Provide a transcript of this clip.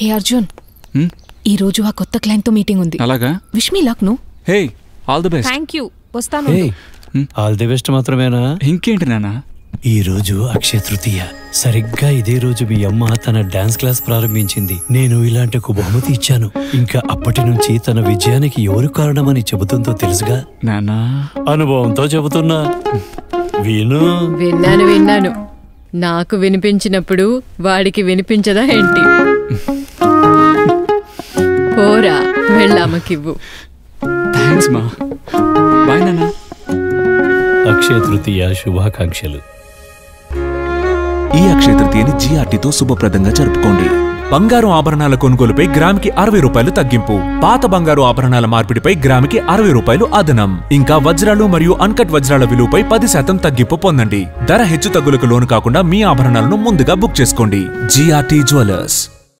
హే అర్జున్, ఈ రోజు ఆ కొత్త క్లయింట్ తో మీటింగ్ ఉంది. అలాగా? Wish me luck. ను హే, ఆల్ ది బెస్ట్. థాంక్యూ. వస్తాను. ఆల్ ది బెస్ట్ మాత్రమేనా? ఇంకేంటి నానా? ఈ రోజు అక్షయ తృతీయ. సరిగ్గా ఇదే రోజు మీ అమ్మ తన డాన్స్ క్లాస్ ప్రారంభించింది. నేను ఇలాంటి ఒక బహుమతి ఇచ్చాను. ఇంకా అప్పటి నుంచి తన విజయానికి ఎవరు కారణమని చెబుతుందో తెలుసుగా నానా. అనుభవంతో చెబుతున్నా. విన్నాను. నాకు వినిపించినప్పుడు వాడికి వినిపించదా ఏంటి? పోరా, వెళ్ళామకివ్వు. థ్యాంక్స్ మా. బాయ్ నానా. అక్షయ తృతీయ శుభాకాంక్షలు. ఈ అక్షయ తృతీయని జిఆర్టీతో శుభప్రదంగా జరుపుకోండి. బంగారు ఆభరణాల కొనుగోలుపై గ్రాముకి 60 రూపాయలు తగ్గింపు. పాత బంగారు ఆభరణాల మార్పిడిపై గ్రాముకి 60 రూపాయలు అదనం. ఇంకా వజ్రాలు మరియు అన్కట్ వజ్రాల విలువపై 10% తగ్గింపు పొందండి. ధర హెచ్చు తగ్గులకు లోను కాకుండా మీ ఆభరణాలను ముందుగా బుక్ చేసుకోండి. GRT jewellers.